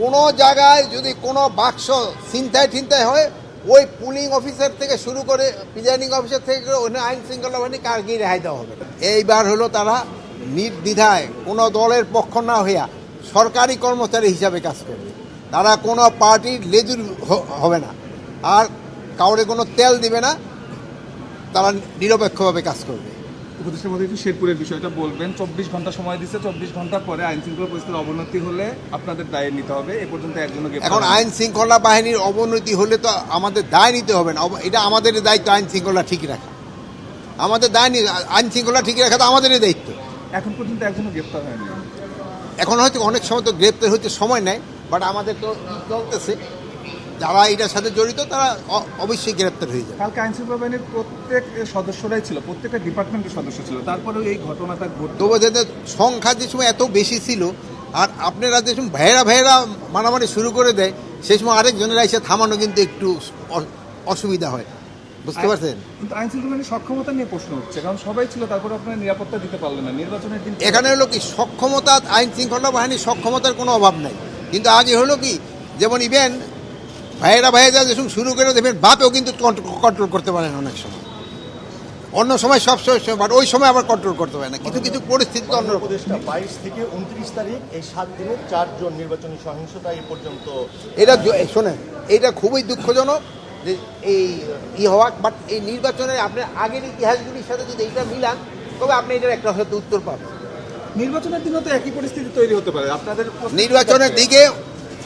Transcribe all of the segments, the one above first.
কোনো জায়গায় যদি কোনো বাক্স ছিনতাই হয়, ওই পুলিং অফিসার থেকে শুরু করে প্রিজাইডিং অফিসার থেকে ওখানে আইন শৃঙ্খলা বাহিনী কারকে রেহাই দেওয়া হবে। এইবার হলো তারা নির্দ্বিধায় কোনো দলের পক্ষ না হইয়া সরকারি কর্মচারী হিসাবে কাজ করবে। তারা কোনো পার্টির লেজুর হবে না, আর কাউরে কোনো তেল দিবে না, তারা নিরপেক্ষভাবে কাজ করবে। উপদেষ্টা মধ্যে একটু শেরপুরের বিষয়টা বলবেন। 24 ঘন্টা সময় দিচ্ছে, 24 ঘন্টা পরে আইন শৃঙ্খলা পরিস্থিতির অবনতি হলে আপনাদের দায় নিতে হবে। এ পর্যন্ত একজনও এখন আইন শৃঙ্খলা বাহিনীর অবনতি হলে তো আমাদের দায় নিতে হবে না, এটা আমাদের দায়িত্ব আইন শৃঙ্খলা ঠিক রাখা। আমাদের দায় আইন শৃঙ্খলা ঠিক রাখা তো আমাদেরই দায়িত্ব। এখন পর্যন্ত একজনও গ্রেপ্তার হয়নি। এখন হয়তো অনেক সময় তো গ্রেপ্তার হইতে সময় নেয়, বাট আমাদের তো চলতেছে, যারা এটার সাথে জড়িত তারা অবশ্যই গ্রেপ্তার হয়ে যায়। কালকে আইন শৃঙ্খলা বাহিনীর প্রত্যেক সদস্যরাই ছিল, প্রত্যেকটা ডিপার্টমেন্টের সদস্য ছিল, তারপরেও এই ঘটনাটা ঘটল। তবু যাদের সংখ্যা যে সময় এত বেশি ছিল, আর আপনারা যে সময় ভাইয়েরা মারামারি শুরু করে দেয়, সেই সময় আরেকজনের এসে থামানো কিন্তু একটু অসুবিধা হয়, বুঝতে পারছেন? কিন্তু আইন শৃঙ্খলা বাহিনীর সক্ষমতা নিয়ে প্রশ্ন হচ্ছে, কারণ সবাই ছিল, তারপরে আপনারা নিরাপত্তা দিতে পারলেন না নির্বাচনের দিন। এখানে হলো কি সক্ষমতা, আইন শৃঙ্খলা বাহিনীর সক্ষমতার কোনো অভাব নাই, কিন্তু আগে হলো কি যেমন ইভেন ভাইয়েরা যে সময় শুরু করে দেবেন, বাপেও কিন্তু কন্ট্রোল করতে পারেন অনেক সময়, অন্য সময় সব সময়, বাট ওই সময় আবার কন্ট্রোল করতে পারে না, কিছু পরিস্থিতি অন্য। 22 থেকে 29 তারিখ এই 7 দিনে 4 জন নির্বাচনী সহিংসতা এই পর্যন্ত। এটা শোনেন, এটা খুবই দুঃখজনক যে এই হওয়া, বাট এই নির্বাচনের আপনার আগের ইতিহাসগুলির সাথে যদি এইটা মিলান, তবে আপনি এটার একটা হয়তো উত্তর পাবেন। নির্বাচনের দিনও তো একই পরিস্থিতি তৈরি হতে পারে আপনাদের। নির্বাচনের দিকে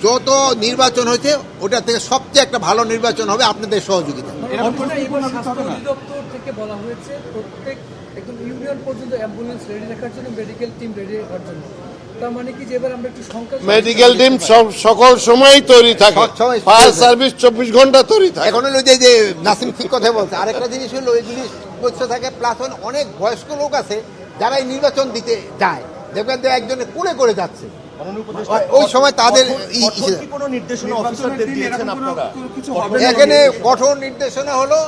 যত নির্বাচন হয়েছে ওটার থেকে সবচেয়ে একটা ভালো নির্বাচন হবে আপনাদের সহযোগিতা। দপ্তর থেকে বলা হয়েছে প্রত্যেক একদম ইউনিয়ন পর্যন্ত অ্যাম্বুলেন্স রেডি রাখার জন্য, মেডিকেল টিম রেডি রাখার জন্য। তার মানে কি যে এবার আমরা একটু সংখ্যা, মেডিকেল টিম সকল সময়ই তৈরি থাকে, ফায়ার সার্ভিস 24 ঘন্টা তৈরি থাকে। এখন হলো যে নাসিম ঠিক কথা বলছে, আরেকটা জিনিস হলো এগুলি বসে থাকে, প্লাস অনেক বয়স্ক লোক আছে যারা এই নির্বাচন দিতে যায়, দেখবেন যে একজনে কোলে করে যাচ্ছে, ওই সময় তাদের কোনো নির্দেশনা অফিসারদের দিয়েছেন আপনারা? এখানে কঠোর নির্দেশনা হলো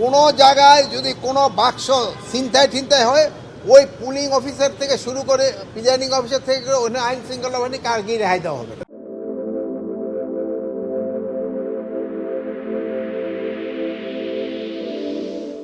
কোনো জায়গায় যদি কোনো বাক্স ছিনতাই হয়, ওই পুলিং অফিসার থেকে শুরু করে প্রিজাইডিং অফিসার থেকে ওখানে আইন শৃঙ্খলা বাহিনী কারকে রেহাই দেওয়া হবে।